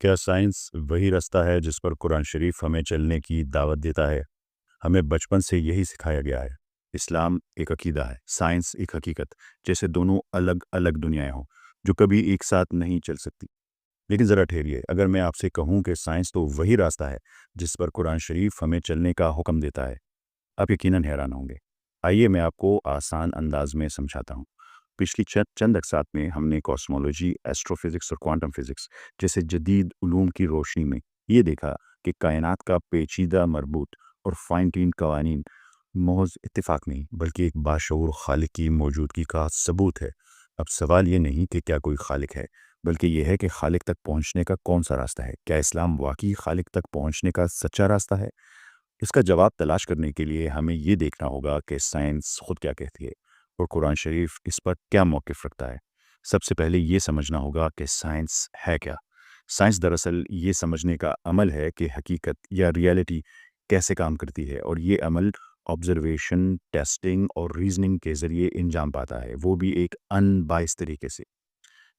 کیا سائنس وہی راستہ ہے جس پر قرآن شریف ہمیں چلنے کی دعوت دیتا ہے؟ ہمیں بچپن سے یہی سکھایا گیا ہے۔ اسلام ایک عقیدہ ہے، سائنس ایک حقیقت، جیسے دونوں الگ الگ دنیایں ہوں جو کبھی ایک ساتھ نہیں چل سکتی۔ لیکن ذرا ٹھہریے، اگر میں آپ سے کہوں کہ سائنس تو وہی راستہ ہے جس پر قرآن شریف ہمیں چلنے کا حکم دیتا ہے، آپ یقیناً حیران ہوں گے۔ آئیے میں آپ کو آسان انداز میں سمجھاتا ہوں۔ پچھلی چند اقساط میں ہم نے کاسمولوجی، ایسٹرو فزکس اور کوانٹم فزکس جیسے جدید علوم کی روشنی میں یہ دیکھا کہ کائنات کا پیچیدہ مربوط اور فائن ٹین قوانین محض اتفاق نہیں بلکہ ایک باشعور خالق کی موجودگی کا ثبوت ہے۔ اب سوال یہ نہیں کہ کیا کوئی خالق ہے، بلکہ یہ ہے کہ خالق تک پہنچنے کا کون سا راستہ ہے؟ کیا اسلام واقعی خالق تک پہنچنے کا سچا راستہ ہے؟ اس کا جواب تلاش کرنے کے لیے ہمیں یہ دیکھنا ہوگا کہ سائنس خود کیا کہتی ہے اور قرآن شریف اس پر کیا موقف رکھتا ہے۔ سب سے پہلے یہ سمجھنا ہوگا کہ سائنس ہے کیا۔ سائنس دراصل یہ سمجھنے کا عمل ہے کہ حقیقت یا ریئلٹی کیسے کام کرتی ہے، اور یہ عمل آبزرویشن، ٹیسٹنگ اور ریزننگ کے ذریعے انجام پاتا ہے، وہ بھی ایک ان بائس طریقے سے۔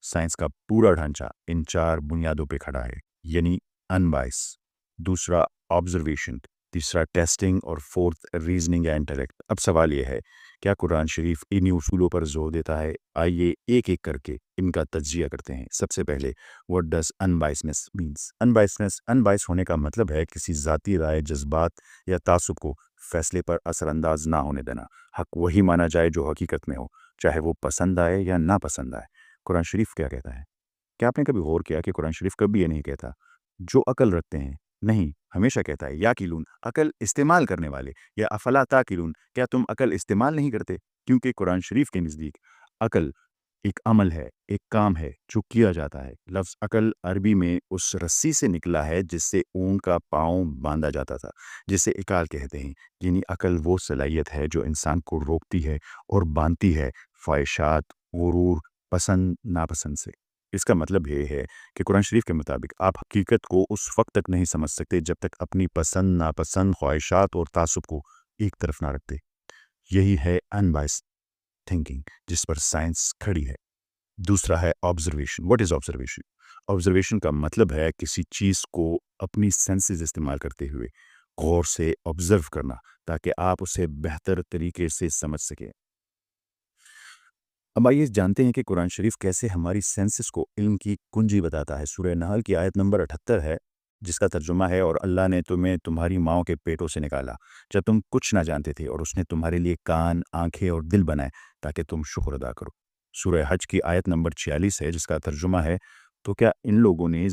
سائنس کا پورا ڈھانچہ ان چار بنیادوں پہ کھڑا ہے، یعنی ان بائس، دوسرا آبزرویشن، تیسرا ٹیسٹنگ اور فورتھ ریزننگ یا انٹلیکٹ۔ اب سوال یہ ہے، کیا قرآن شریف انہی اصولوں پر زور دیتا ہے؟ آئیے ایک ایک کر کے ان کا تجزیہ کرتے ہیں۔ سب سے پہلے what does unbiasedness means? Unbiased ہونے کا مطلب ہے کسی ذاتی رائے، جذبات یا تعصب کو فیصلے پر اثر انداز نہ ہونے دینا۔ حق وہی مانا جائے جو حقیقت میں ہو، چاہے وہ پسند آئے یا نہ پسند آئے۔ قرآن شریف کیا کہتا ہے؟ کیا آپ نے کبھی غور کیا کہ قرآن شریف کبھی یہ نہیں کہتا جو عقل رکھتے ہیں؟ نہیں، ہمیشہ کہتا ہے یا کیلون، عقل استعمال کرنے والے، یا افلا تاکلون، کیا تم عقل استعمال نہیں کرتے؟ کیونکہ قرآن شریف کے نزدیک عقل ایک عمل ہے، ایک کام ہے جو کیا جاتا ہے۔ لفظ عقل عربی میں اس رسی سے نکلا ہے جس سے اونٹ کا پاؤں باندھا جاتا تھا، جسے عقال کہتے ہیں۔ یعنی عقل وہ صلاحیت ہے جو انسان کو روکتی ہے اور باندھتی ہے خواہشات، غرور، پسند ناپسند سے۔ اس کا مطلب یہ ہے کہ قرآن شریف کے مطابق آپ حقیقت کو اس وقت تک نہیں سمجھ سکتے جب تک اپنی پسند ناپسند، خواہشات اور تعصب کو ایک طرف نہ رکھتے۔ یہی ہے ان بائس تھنکنگ جس پر سائنس کھڑی ہے۔ دوسرا ہے observation. What is observation? Observation کا مطلب ہے کسی چیز کو اپنی سینسز استعمال کرتے ہوئے غور سے آبزرو کرنا تاکہ آپ اسے بہتر طریقے سے سمجھ سکیں۔ اب آئیے جانتے ہیں کہ قرآن شریف کیسے ہماری سینسز کو علم کی کنجی بتاتا ہے۔ سورہ نحل کی آیت نمبر 78 ہے، جس کا ترجمہ ہے، اور اللہ نے تمہیں تمہاری ماؤں کے پیٹوں سے نکالا جب تم کچھ نہ جانتے تھے، اور اس نے تمہارے لیے کان، آنکھیں اور دل بنائے تاکہ تم شکر ادا کرو۔ سورہ حج کی آیت نمبر 46 ہے، جس کا ترجمہ ہے، تو کیا ان لوگوں نے